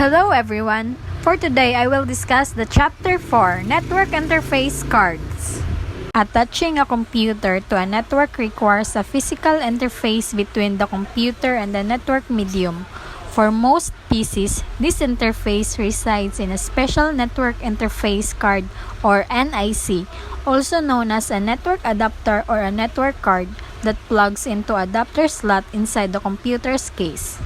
Hello everyone! For today, I will discuss the Chapter 4, Network Interface Cards. Attaching a computer to a network requires a physical interface between the computer and the network medium. For most PCs, this interface resides in a special network interface card or NIC, also known as a network adapter or a network card that plugs into an adapter slot inside the computer's case.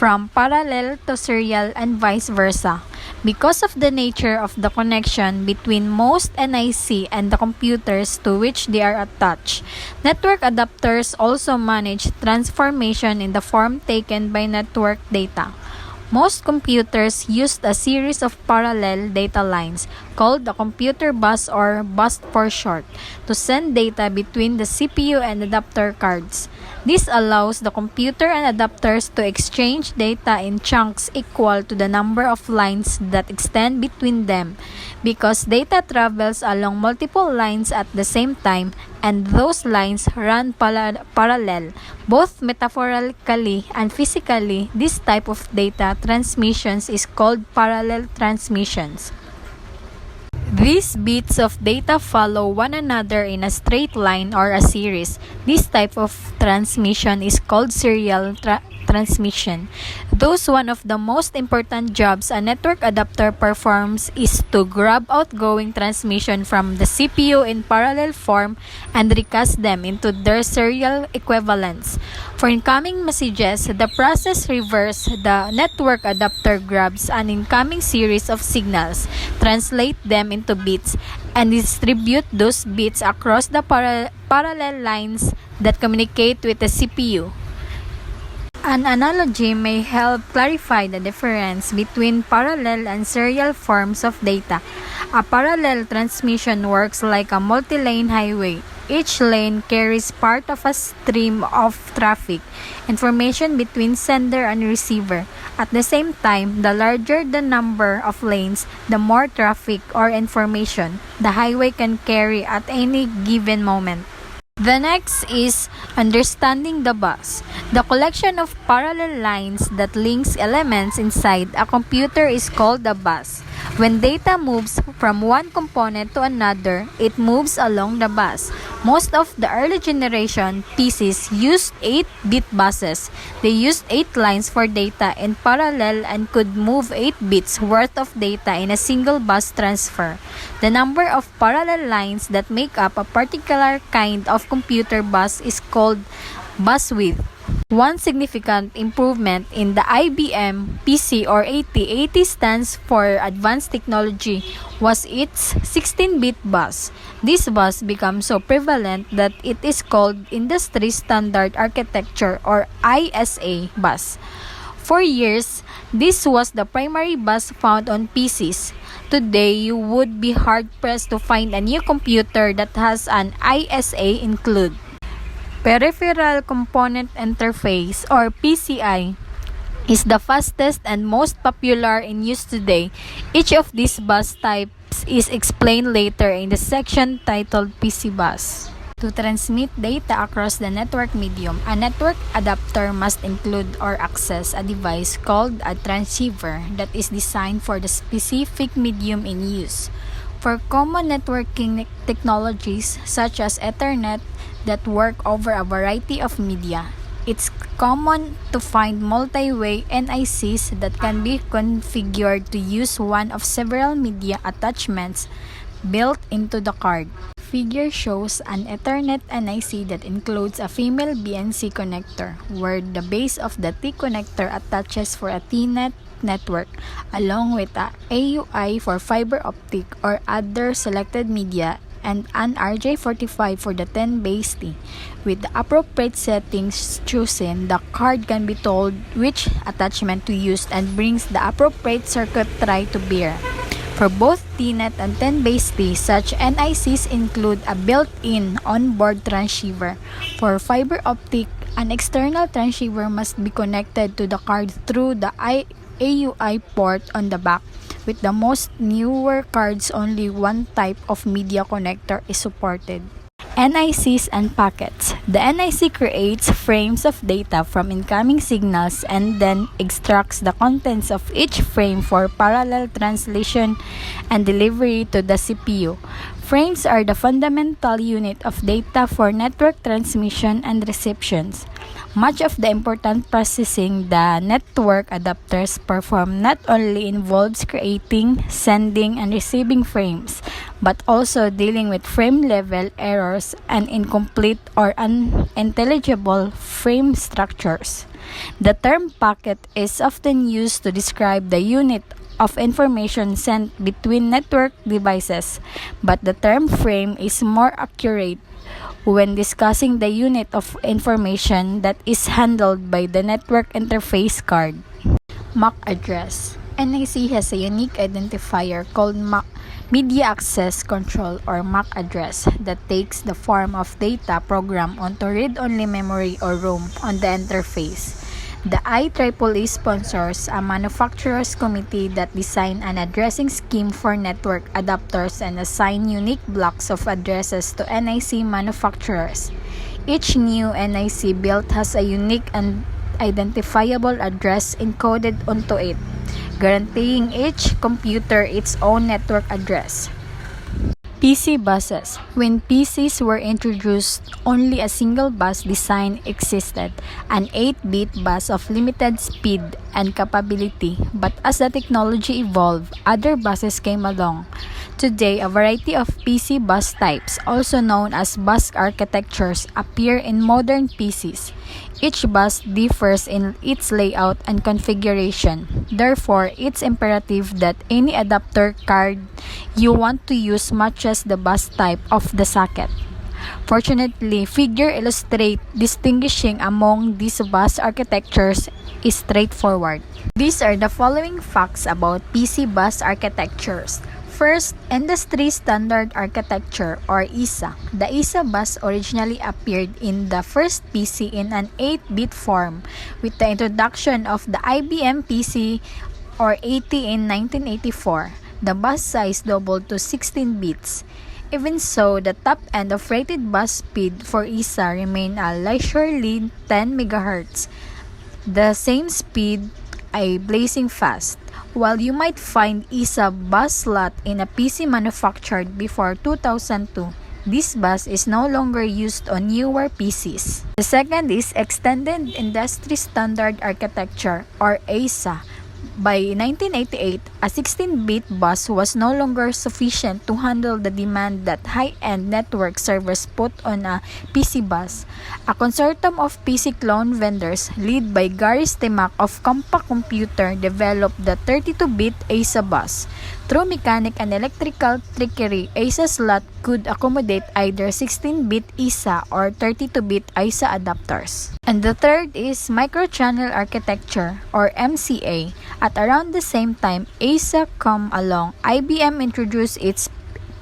From parallel to serial and vice versa. Because of the nature of the connection between most NIC and the computers to which they are attached, network adapters also manage transformation in the form taken by network data. Most computers use a series of parallel data lines, called the computer bus or bus for short, to send data between the CPU and adapter cards. This allows the computer and adapters to exchange data in chunks equal to the number of lines that extend between them. Because data travels along multiple lines at the same time, and those lines run parallel, both metaphorically and physically, this type of data transmissions is called parallel transmissions. These bits of data follow one another in a straight line or a series. This type of transmission is called serial transmission. Thus, one of the most important jobs a network adapter performs is to grab outgoing transmission from the CPU in parallel form and recast them into their serial equivalents. For incoming messages, the process reverses. The network adapter grabs an incoming series of signals, translate them into bits, and distribute those bits across the parallel lines that communicate with the CPU. An analogy may help clarify the difference between parallel and serial forms of data. A parallel transmission works like a multi-lane highway. Each lane carries part of a stream of traffic, information between sender and receiver. At the same time, the larger the number of lanes, the more traffic or information the highway can carry at any given moment. The next is understanding the bus. The collection of parallel lines that links elements inside a computer is called the bus. When data moves from one component to another, it moves along the bus. Most of the early generation PCs used 8-bit buses. They used 8 lines for data in parallel and could move 8 bits worth of data in a single bus transfer. The number of parallel lines that make up a particular kind of computer bus is called bus width. One significant improvement in the IBM PC or 8080 stands for Advanced Technology was its 16-bit bus. This bus becomes so prevalent that it is called Industry Standard Architecture or ISA bus. For years, this was the primary bus found on PCs. Today, you would be hard-pressed to find a new computer that has an ISA included. Peripheral Component Interface or PCI is the fastest and most popular in use today. Each of these bus types is explained later in the section titled PC bus. To transmit data across the network medium, a network adapter must include or access a device called a transceiver that is designed for the specific medium in use. For common networking technologies such as Ethernet that work over a variety of media, it's common to find multi-way NICs that can be configured to use one of several media attachments built into the card. Figure shows an Ethernet NIC that includes a female BNC connector, where the base of the T connector attaches for a T-net network, along with a AUI for fiber optic or other selected media, and an RJ45 for the 10 base T. With the appropriate settings chosen, the card can be told which attachment to use and brings the appropriate circuitry to bear. For both T-net and 10 base T, such NICs include a built-in onboard transceiver. For fiber optic, an external transceiver must be connected to the card through the AUI port on the back. With the most newer cards, only one type of media connector is supported. NICs and packets. The NIC creates frames of data from incoming signals and then extracts the contents of each frame for parallel translation and delivery to the CPU. Frames are the fundamental unit of data for network transmission and receptions. Much of the important processing the network adapters perform not only involves creating, sending, and receiving frames, but also dealing with frame-level errors and incomplete or unintelligible frame structures. The term packet is often used to describe the unit of information sent between network devices, but the term frame is more accurate when discussing the unit of information that is handled by the network interface card. MAC address. NIC has a unique identifier called Media Access Control or MAC address that takes the form of data programmed onto read-only memory or ROM on the interface. The IEEE sponsors a manufacturers committee that design an addressing scheme for network adapters and assign unique blocks of addresses to NIC manufacturers. Each new NIC built has a unique and identifiable address encoded onto it, guaranteeing each computer its own network address. PC buses. When PCs were introduced, only a single bus design existed, an 8-bit bus of limited speed and capability. But as the technology evolved, other buses came along. Today, a variety of PC bus types, also known as bus architectures, appear in modern PCs. Each bus differs in its layout and configuration. Therefore, it's imperative that any adapter card you want to use matches the bus type of the socket. Fortunately, figure illustrate distinguishing among these bus architectures is straightforward. These are the following facts about PC bus architectures. First, Industry Standard Architecture or ISA. The ISA bus originally appeared in the first PC in an 8-bit form with the introduction of the IBM PC or 80 in 1984. The bus size doubled to 16 bits. Even so, the top end of rated bus speed for ISA remained a leisurely 10 MHz. The same speed ay blazing fast. While you might find ISA bus slot in a PC manufactured before 2002, this bus is no longer used on newer PCs. The second is Extended Industry Standard Architecture or ASA. By 1988, a 16-bit bus was no longer sufficient to handle the demand that high-end network servers put on a PC bus. A consortium of PC clone vendors, led by Gary Stimac of Compaq Computer, developed the 32-bit ASA bus. Through mechanic and electrical trickery, ASA slot could accommodate either 16-bit ISA or 32-bit ISA adapters. And the third is Microchannel Architecture or MCA. At around the same time ASA come along, IBM introduced its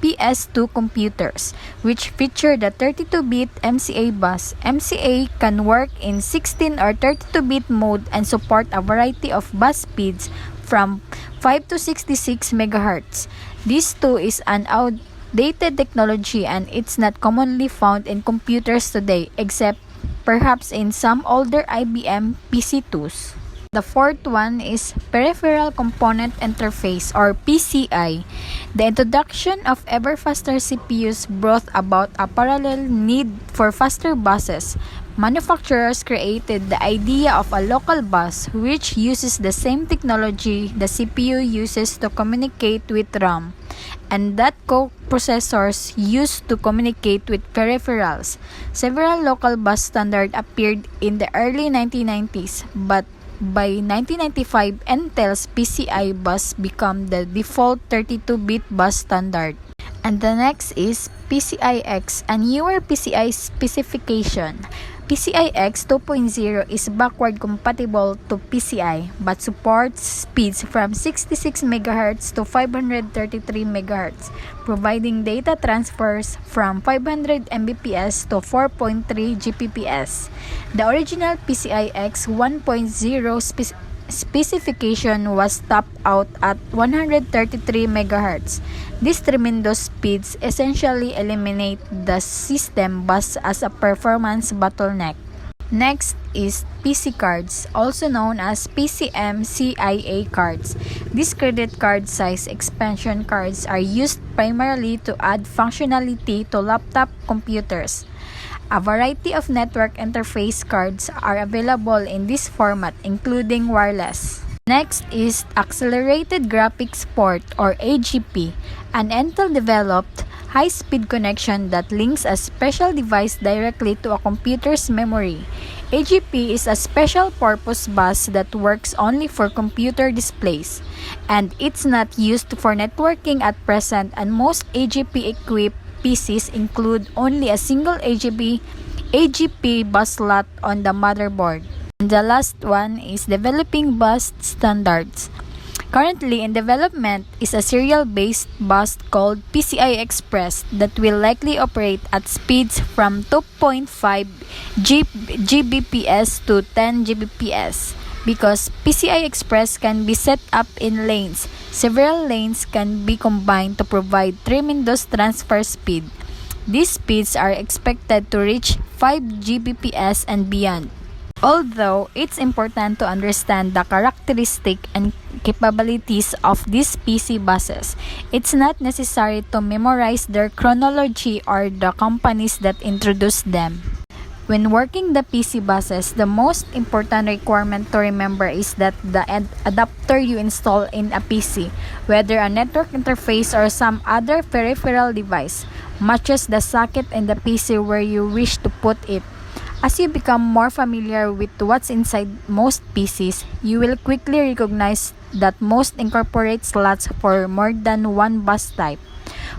PS2 computers, which feature the 32-bit MCA bus. MCA can work in 16 or 32-bit mode and support a variety of bus speeds from 5 to 66 MHz. This too is an outdated technology and it's not commonly found in computers today, except perhaps in some older IBM PC2s. The fourth one is Peripheral Component Interface or PCI. The introduction of ever faster CPUs brought about a parallel need for faster buses. Manufacturers created the idea of a local bus which uses the same technology the CPU uses to communicate with RAM, and that co-processors used to communicate with peripherals. Several local bus standards appeared in the early 1990s, but by 1995, Intel's PCI bus became the default 32-bit bus standard. And the next is PCI-X, a newer PCI specification. PCI-X 2.0 is backward compatible to PCI but supports speeds from 66 MHz to 533 MHz, providing data transfers from 500 Mbps to 4.3 Gbps. The original PCI-X 1.0 specification was topped out at 133 MHz. These tremendous speeds essentially eliminate the system bus as a performance bottleneck. Next is PC cards, also known as PCM-CIA cards. These credit card size expansion cards are used primarily to add functionality to laptop computers. A variety of network interface cards are available in this format, including wireless. Next is Accelerated Graphics Port or AGP, an Intel-developed high-speed connection that links a special device directly to a computer's memory. AGP is a special-purpose bus that works only for computer displays, and it's not used for networking at present, and most AGP-equipped PCs include only a single AGP bus slot on the motherboard. And the last one is developing bus standards. Currently in development is a serial-based bus called PCI Express that will likely operate at speeds from 2.5 Gbps to 10 Gbps. Because PCI Express can be set up in lanes, several lanes can be combined to provide tremendous transfer speed. These speeds are expected to reach 5 Gbps and beyond. Although it's important to understand the characteristics and capabilities of these PC buses, it's not necessary to memorize their chronology or the companies that introduced them. When working the PC buses, the most important requirement to remember is that the adapter you install in a PC, whether a network interface or some other peripheral device, matches the socket in the PC where you wish to put it. As you become more familiar with what's inside most PCs, you will quickly recognize that most incorporate slots for more than one bus type.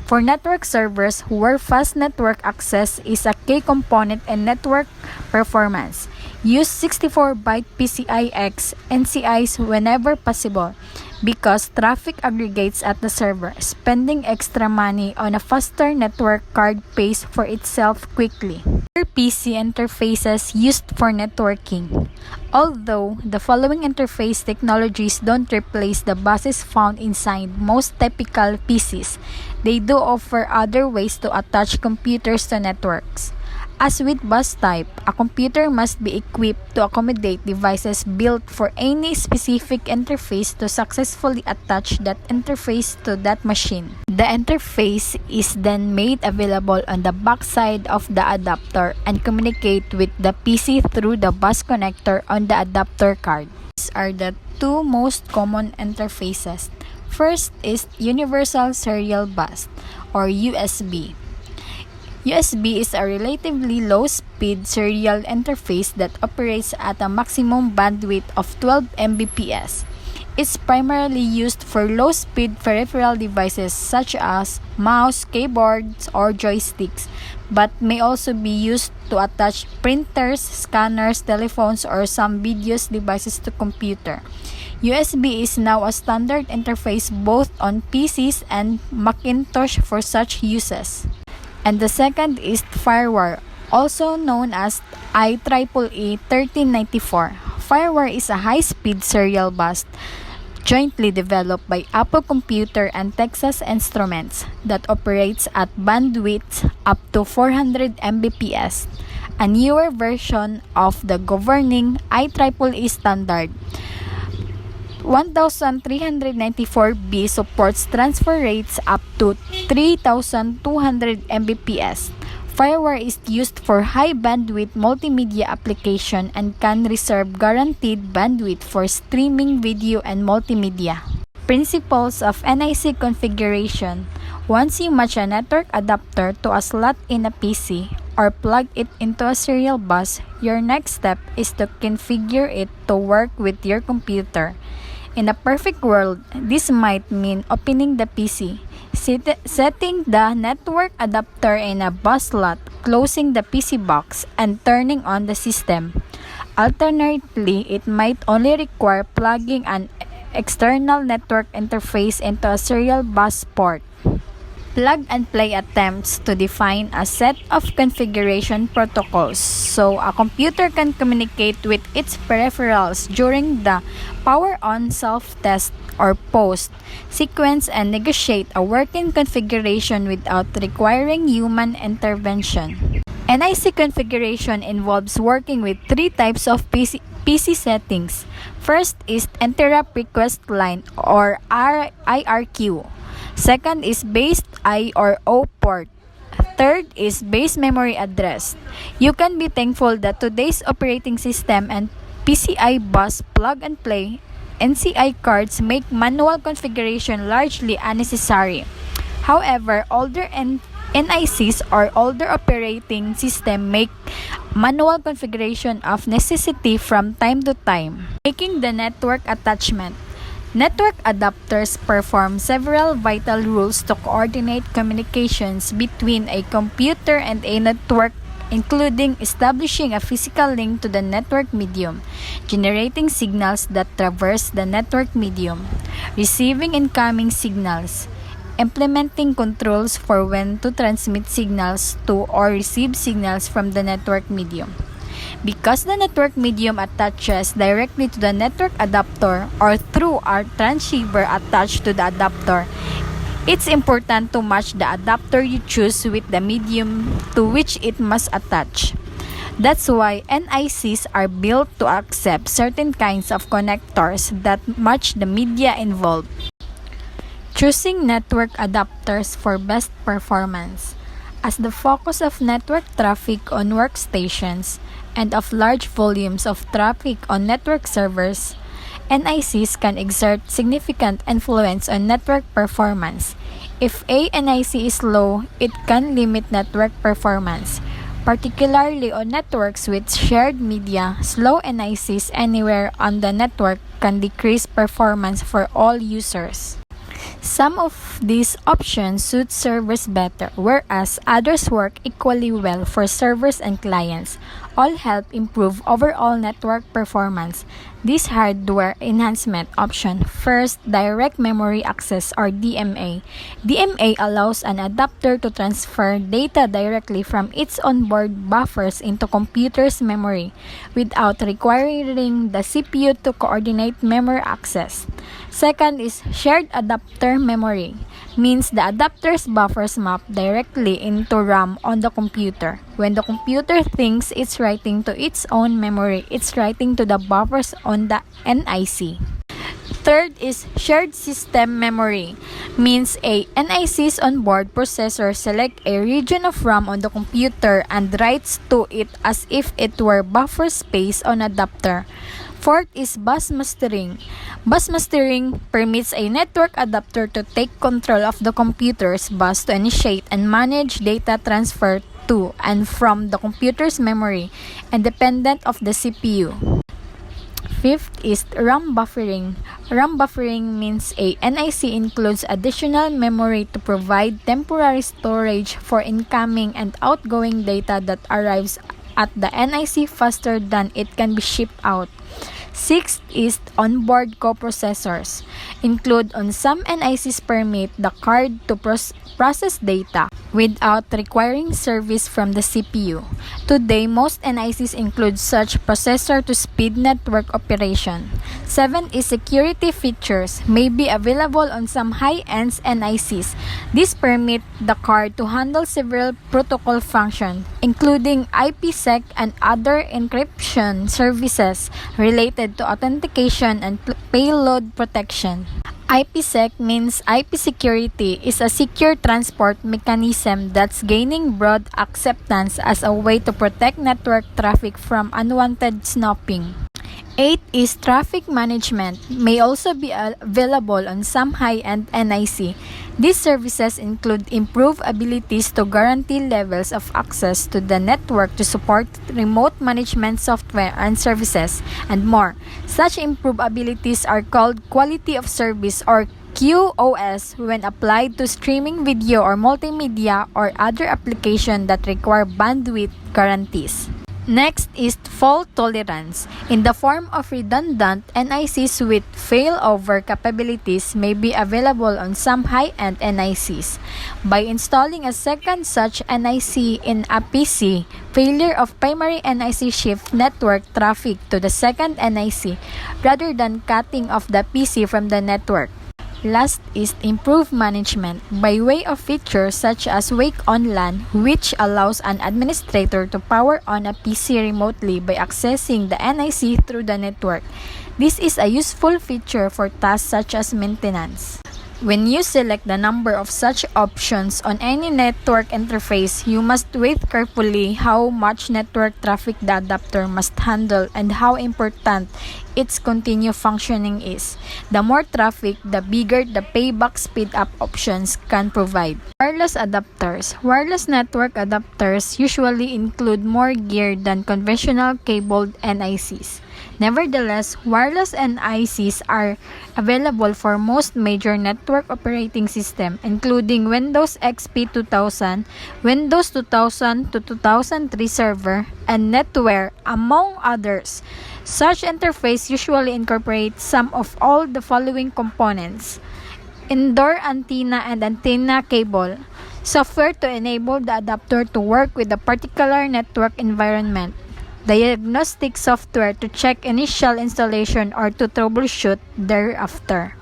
For network servers, where fast network access is a key component in network performance, use 64-byte PCIe NCIs whenever possible because traffic aggregates at the server. Spending extra money on a faster network card pays for itself quickly. PC interfaces used for networking. Although the following interface technologies don't replace the buses found inside most typical PCs, they do offer other ways to attach computers to networks. As with bus type, a computer must be equipped to accommodate devices built for any specific interface to successfully attach that interface to that machine. The interface is then made available on the backside of the adapter and communicate with the PC through the bus connector on the adapter card. These are the two most common interfaces. First is Universal Serial Bus or USB. USB is a relatively low-speed serial interface that operates at a maximum bandwidth of 12 Mbps. It's primarily used for low-speed peripheral devices such as mouse, keyboards, or joysticks, but may also be used to attach printers, scanners, telephones, or some videos devices to computer. USB is now a standard interface both on PCs and Macintosh for such uses. And the second is FireWire, also known as IEEE 1394. FireWire is a high-speed serial bus jointly developed by Apple Computer and Texas Instruments that operates at bandwidths up to 400 Mbps, a newer version of the governing IEEE standard. 1394B supports transfer rates up to 3200 Mbps. FireWire is used for high-bandwidth multimedia application and can reserve guaranteed bandwidth for streaming video and multimedia. Principles of NIC configuration. Once you match a network adapter to a slot in a PC or plug it into a serial bus, your next step is to configure it to work with your computer. In a perfect world, this might mean opening the PC, setting the network adapter in a bus slot, closing the PC box, and turning on the system. Alternatively, it might only require plugging an external network interface into a serial bus port. plug-and-play attempts to define a set of configuration protocols so a computer can communicate with its peripherals during the power-on, self-test, or post sequence and negotiate a working configuration without requiring human intervention. NIC configuration involves working with three types of PC settings. First is interrupt request line or IRQ. Second is base I or O port. Third is base memory address. You can be thankful that today's operating system and PCI bus plug and play NCI cards make manual configuration largely unnecessary. However, older NICs or older operating system make manual configuration of necessity from time to time. Making the network attachment. Network adapters perform several vital rules to coordinate communications between a computer and a network, including establishing a physical link to the network medium, generating signals that traverse the network medium, receiving incoming signals, implementing controls for when to transmit signals to or receive signals from the network medium. Because the network medium attaches directly to the network adapter or through our transceiver attached to the adapter, it's important to match the adapter you choose with the medium to which it must attach. That's why NICs are built to accept certain kinds of connectors that match the media involved. Choosing network adapters for best performance. As the focus of network traffic on workstations and of large volumes of traffic on network servers, NICs can exert significant influence on network performance. If a NIC is low, it can limit network performance. Particularly on networks with shared media, slow NICs anywhere on the network can decrease performance for all users. Some of these options suit servers better, whereas others work equally well for servers and clients. All help improve overall network performance. This hardware enhancement option, first, Direct Memory Access or DMA. DMA allows an adapter to transfer data directly from its onboard buffers into computer's memory without requiring the CPU to coordinate memory access. Second is Shared Adapter Memory, means the adapter's buffers map directly into RAM on the computer. When the computer thinks it's writing to its own memory, it's writing to the buffers on the NIC. Third is Shared System Memory, means a NIC's onboard processor select a region of RAM on the computer and writes to it as if it were buffer space on adapter. Fourth is bus mastering. Bus mastering permits a network adapter to take control of the computer's bus to initiate and manage data transfer to and from the computer's memory, independent of the CPU. Fifth is RAM buffering. RAM buffering means a NIC includes additional memory to provide temporary storage for incoming and outgoing data that arrives at the NIC faster than it can be shipped out. Sixth is onboard coprocessors. Include on some NICs permit the card to process data without requiring service from the CPU. Today, most NICs include such processor to speed network operation. 7 is security features may be available on some high-end NICs. This permit the card to handle several protocol functions, including IPsec and other encryption services related to authentication and payload protection. IPsec means IP security is a secure transport mechanism that's gaining broad acceptance as a way to protect network traffic from unwanted snooping. 8 is traffic management may also be available on some high-end NIC. These services include improved abilities to guarantee levels of access to the network to support remote management software and services, and more. Such improved abilities are called quality of service or QoS when applied to streaming video or multimedia or other applications that require bandwidth guarantees. Next is fault tolerance. In the form of redundant NICs with failover capabilities may be available on some high-end NICs. By installing a second such NIC in a PC, failure of primary NIC shift network traffic to the second NIC rather than cutting off the PC from the network. Last is improved management by way of features such as Wake on LAN, which allows an administrator to power on a PC remotely by accessing the NIC through the network. This is a useful feature for tasks such as maintenance. When you select the number of such options on any network interface, you must weigh carefully how much network traffic the adapter must handle and how important its continued functioning is. The more traffic, the bigger the payback speed-up options can provide. Wireless adapters. Wireless network adapters usually include more gear than conventional cabled NICs. Nevertheless, wireless NICs are available for most major network operating systems, including Windows XP 2000, Windows 2000 to 2003 Server, and NetWare, among others. Such interface usually incorporates some of all the following components: indoor antenna and antenna cable, software to enable the adapter to work with a particular network environment, diagnostic software to check initial installation or to troubleshoot thereafter,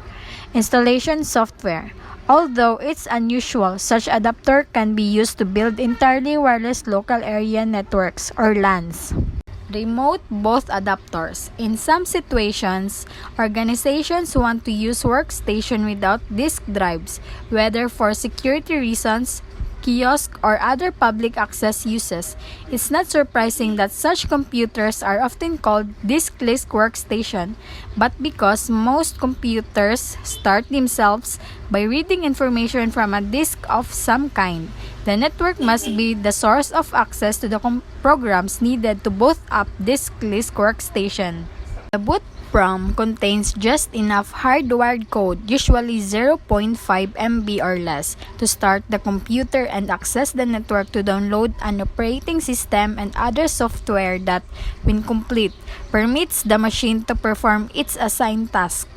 installation software. Although it's unusual, such adapter can be used to build entirely wireless local area networks or LANs. Remote both adapters. In some situations, organizations want to use workstation without disk drives, whether for security reasons, kiosk, or other public access uses. It's not surprising that such computers are often called diskless workstation, but because most computers start themselves by reading information from a disk of some kind, the network must be the source of access to the programs needed to boot up diskless workstation. The boot PROM contains just enough hardwired code, usually 0.5 MB or less, to start the computer and access the network to download an operating system and other software that, when complete, permits the machine to perform its assigned task.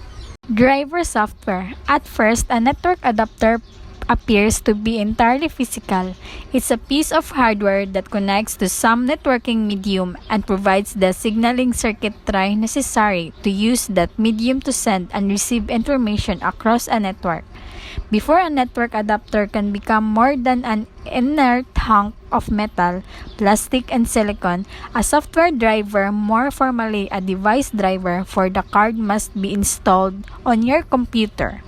Driver software. At first, a network adapter appears to be entirely physical. It's a piece of hardware that connects to some networking medium and provides the signaling circuitry necessary to use that medium to send and receive information across a network. Before a network adapter can become more than an inert hunk of metal, plastic, and silicon, a software driver, more formally a device driver for the card, must be installed on your computer.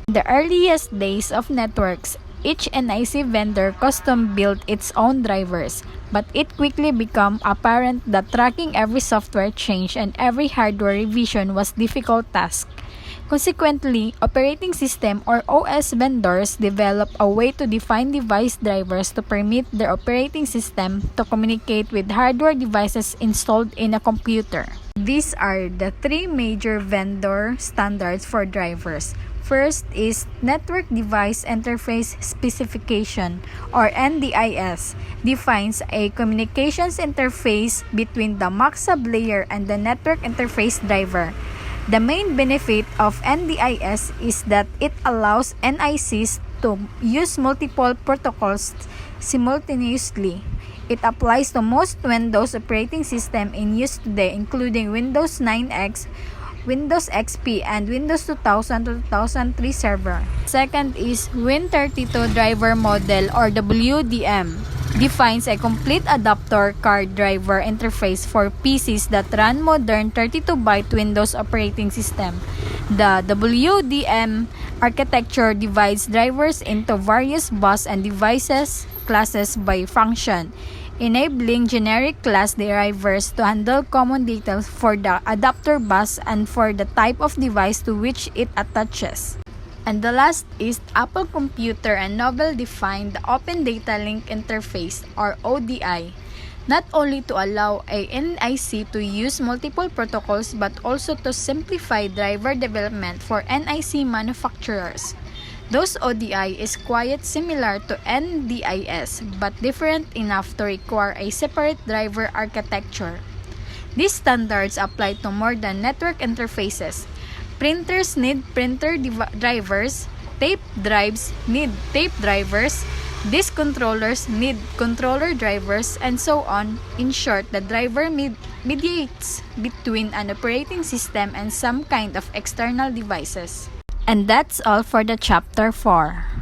In the earliest days of networks, each NIC vendor custom-built its own drivers, but it quickly became apparent that tracking every software change and every hardware revision was a difficult task. Consequently, operating system or OS vendors developed a way to define device drivers to permit their operating system to communicate with hardware devices installed in a computer. These are the three major vendor standards for drivers. First is Network Device Interface Specification, or NDIS, defines a communications interface between the MAC layer and the network interface driver. The main benefit of NDIS is that it allows NICs to use multiple protocols simultaneously. It applies to most Windows operating systems in use today, including Windows 9X, Windows XP, and Windows 2000 to 2003 Server. Second is Win32 Driver Model, or WDM. Defines a complete adapter card driver interface for PCs that run modern 32-byte Windows operating system. The WDM architecture divides drivers into various bus and devices classes by function, enabling generic class drivers to handle common data for the adapter bus and for the type of device to which it attaches. And the last is Apple Computer and Novell defined the Open Data Link Interface, or ODI, not only to allow a NIC to use multiple protocols but also to simplify driver development for NIC manufacturers. Those ODI is quite similar to NDIS but different enough to require a separate driver architecture. These standards apply to more than network interfaces. Printers need printer drivers, tape drives need tape drivers, disk controllers need controller drivers, and so on. In short, the driver mediates between an operating system and some kind of external devices. And that's all for the chapter 4.